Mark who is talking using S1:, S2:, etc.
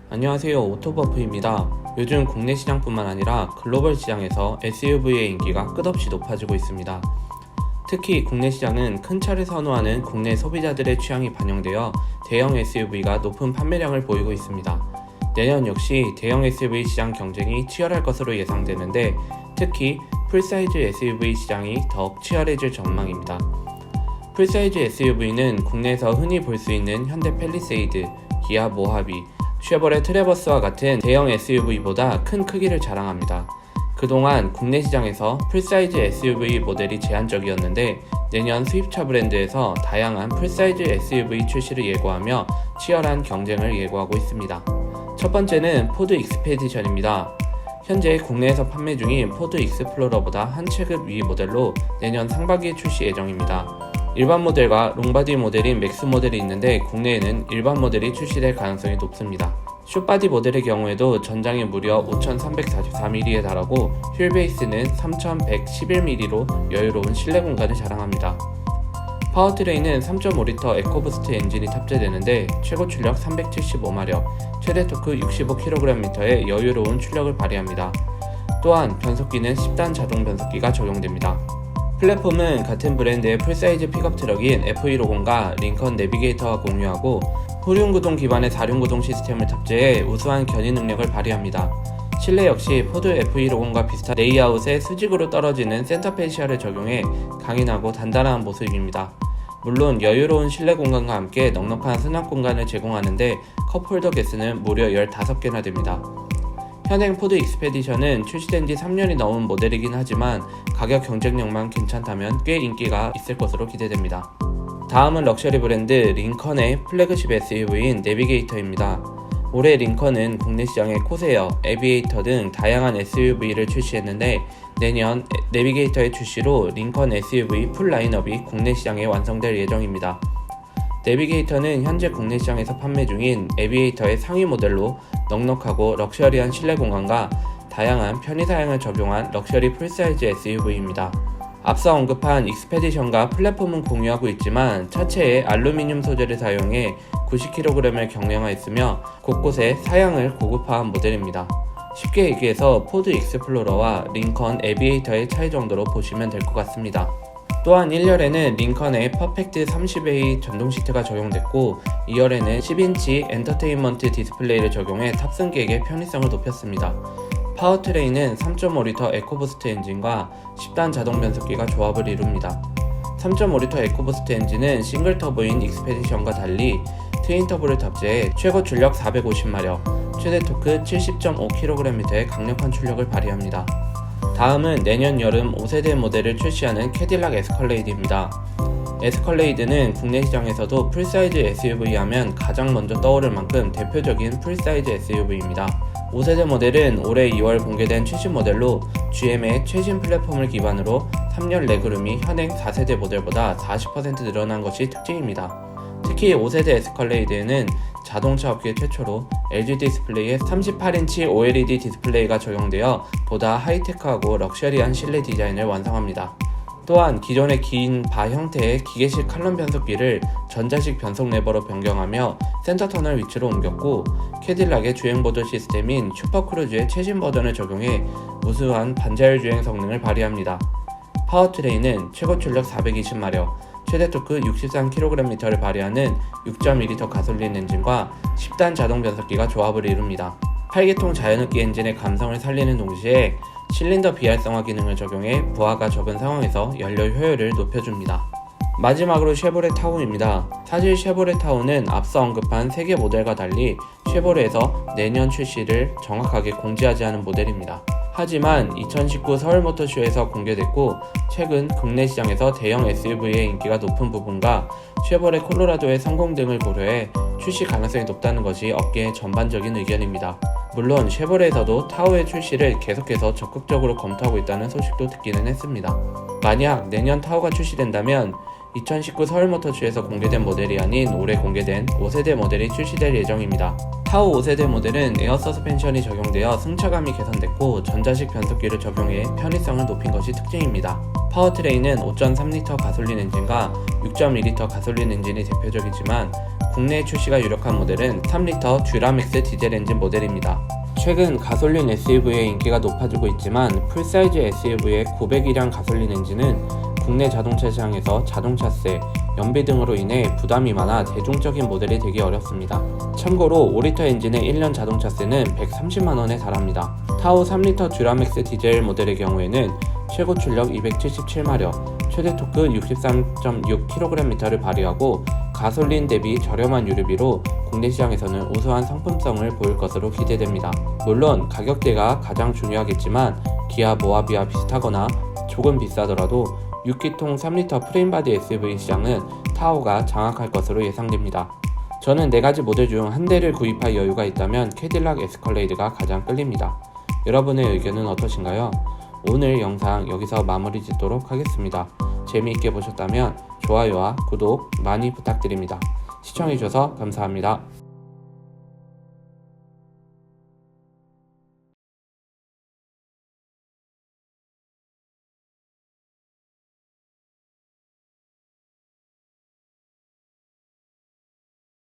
S1: 안녕하세요, 오토버프입니다. 요즘 국내 시장뿐만 아니라 글로벌 시장에서 SUV의 인기가 끝없이 높아지고 있습니다. 특히 국내 시장은 큰 차를 선호하는 국내 소비자들의 취향이 반영되어 대형 SUV가 높은 판매량을 보이고 있습니다. 내년 역시 대형 SUV 시장 경쟁이 치열할 것으로 예상되는데 특히 풀사이즈 SUV 시장이 더욱 치열해질 전망입니다. 풀사이즈 SUV는 국내에서 흔히 볼 수 있는 현대 팰리세이드, 기아 모하비, 쉐보레 트래버스와 같은 대형 SUV보다 큰 크기를 자랑합니다. 그동안 국내 시장에서 풀사이즈 SUV 모델이 제한적이었는데 내년 수입차 브랜드에서 다양한 풀사이즈 SUV 출시를 예고하며 치열한 경쟁을 예고하고 있습니다. 첫 번째는 포드 익스페디션입니다. 현재 국내에서 판매 중인 포드 익스플로러보다 한 체급 위 모델로 내년 상반기에 출시 예정입니다. 일반 모델과 롱바디 모델인 맥스 모델이 있는데 국내에는 일반 모델이 출시될 가능성이 높습니다. 숏바디 모델의 경우에도 전장이 무려 5344mm에 달하고 휠베이스는 3111mm로 여유로운 실내 공간을 자랑합니다. 파워트레인은 3.5L 에코부스트 엔진이 탑재되는데 최고 출력 375마력, 최대 토크 65kgm의 여유로운 출력을 발휘합니다. 또한 변속기는 10단 자동 변속기가 적용됩니다. 플랫폼은 같은 브랜드의 풀사이즈 픽업 트럭인 F150과 링컨 내비게이터와 공유하고 후륜구동 기반의 4륜구동 시스템을 탑재해 우수한 견인 능력을 발휘합니다. 실내 역시 포드 F150과 비슷한 레이아웃에 수직으로 떨어지는 센터 페시아를 적용해 강인하고 단단한 모습입니다. 물론 여유로운 실내 공간과 함께 넉넉한 수납 공간을 제공하는데 컵홀더 개수는 무려 15개나 됩니다. 현행 포드 익스페디션은 출시된 지 3년이 넘은 모델이긴 하지만 가격 경쟁력만 괜찮다면 꽤 인기가 있을 것으로 기대됩니다. 다음은 럭셔리 브랜드 링컨의 플래그십 SUV인 내비게이터입니다. 올해 링컨은 국내 시장에 코세어, 에비에이터 등 다양한 SUV를 출시했는데 내년 내비게이터의 출시로 링컨 SUV 풀 라인업이 국내 시장에 완성될 예정입니다. 내비게이터는 현재 국내 시장에서 판매 중인 에비에이터의 상위 모델로 넉넉하고 럭셔리한 실내 공간과 다양한 편의 사양을 적용한 럭셔리 풀사이즈 SUV입니다. 앞서 언급한 익스페디션과 플랫폼은 공유하고 있지만 차체에 알루미늄 소재를 사용해 90kg을 경량화했으며 곳곳에 사양을 고급화한 모델입니다. 쉽게 얘기해서 포드 익스플로러와 링컨 에비에이터의 차이 정도로 보시면 될 것 같습니다. 또한 1열에는 링컨의 퍼펙트 30A 전동 시트가 적용됐고 2열에는 10인치 엔터테인먼트 디스플레이를 적용해 탑승객의 편의성을 높였습니다. 파워트레인은 3.5L 에코부스트 엔진과 10단 자동 변속기가 조합을 이룹니다. 3.5L 에코부스트 엔진은 싱글 터보인 익스페디션과 달리 트윈 터보를 탑재해 최고 출력 450마력, 최대 토크 70.5kgm의 강력한 출력을 발휘합니다. 다음은 내년 여름 5세대 모델을 출시하는 캐딜락 에스컬레이드입니다. 에스컬레이드는 국내 시장에서도 풀사이즈 SUV 하면 가장 먼저 떠오를 만큼 대표적인 풀사이즈 SUV입니다. 5세대 모델은 올해 2월 공개된 최신 모델로 GM의 최신 플랫폼을 기반으로 3열 레그룸이 현행 4세대 모델보다 40% 늘어난 것이 특징입니다. 특히 5세대 에스컬레이드에는 자동차 업계 최초로 LG 디스플레이에 38인치 OLED 디스플레이가 적용되어 보다 하이테크하고 럭셔리한 실내 디자인을 완성합니다. 또한 기존의 긴 바 형태의 기계식 칼럼 변속기를 전자식 변속 레버로 변경하며 센터 터널 위치로 옮겼고 캐딜락의 주행보조 시스템인 슈퍼크루즈의 최신 버전을 적용해 우수한 반자율 주행 성능을 발휘합니다. 파워트레인은 최고 출력 420마력, 최대 토크 63kgm를 발휘하는 6.2L 가솔린 엔진과 10단 자동 변속기가 조합을 이룹니다. 8기통 자연흡기 엔진의 감성을 살리는 동시에 실린더 비활성화 기능을 적용해 부하가 적은 상황에서 연료 효율을 높여줍니다. 마지막으로 쉐보레 타우입니다. 사실 쉐보레 타우는 앞서 언급한 3개 모델과 달리 쉐보레에서 내년 출시를 정확하게 공지하지 않은 모델입니다. 하지만 2019 서울모터쇼에서 공개됐고 최근 국내 시장에서 대형 SUV의 인기가 높은 부분과 쉐보레 콜로라도의 성공 등을 고려해 출시 가능성이 높다는 것이 업계의 전반적인 의견입니다. 물론 쉐보레에서도 타우의 출시를 계속해서 적극적으로 검토하고 있다는 소식도 듣기는 했습니다. 만약 내년 타우가 출시된다면 2019 서울모터쇼에서 공개된 모델이 아닌 올해 공개된 5세대 모델이 출시될 예정입니다. 타우 5세대 모델은 에어 서스펜션이 적용되어 승차감이 개선됐고 전자식 변속기를 적용해 편의성을 높인 것이 특징입니다. 파워트레인은 5.3L 가솔린 엔진과 6.2L 가솔린 엔진이 대표적이지만 국내에 출시가 유력한 모델은 3L 듀라맥스 디젤 엔진 모델입니다. 최근 가솔린 SUV의 인기가 높아지고 있지만 풀사이즈 SUV의 900이량 가솔린 엔진은 국내 자동차 시장에서 자동차세, 연비 등으로 인해 부담이 많아 대중적인 모델이 되기 어렵습니다. 참고로 5L 엔진의 1년 자동차세는 130만원에 달합니다. 타오 3L 듀라맥스 디젤 모델의 경우에는 최고 출력 277마력, 최대 토크 63.6kgm를 발휘하고 가솔린 대비 저렴한 유류비로 국내 시장에서는 우수한 상품성을 보일 것으로 기대됩니다. 물론 가격대가 가장 중요하겠지만 기아 모하비와 비슷하거나 조금 비싸더라도 6기통 3L 프레임바디 SUV 시장은 타오가 장악할 것으로 예상됩니다. 저는 4가지 모델 중 한 대를 구입할 여유가 있다면 캐딜락 에스컬레이드가 가장 끌립니다. 여러분의 의견은 어떠신가요? 오늘 영상 여기서 마무리 짓도록 하겠습니다. 재미있게 보셨다면 좋아요와 구독 많이 부탁드립니다. 시청해주셔서 감사합니다.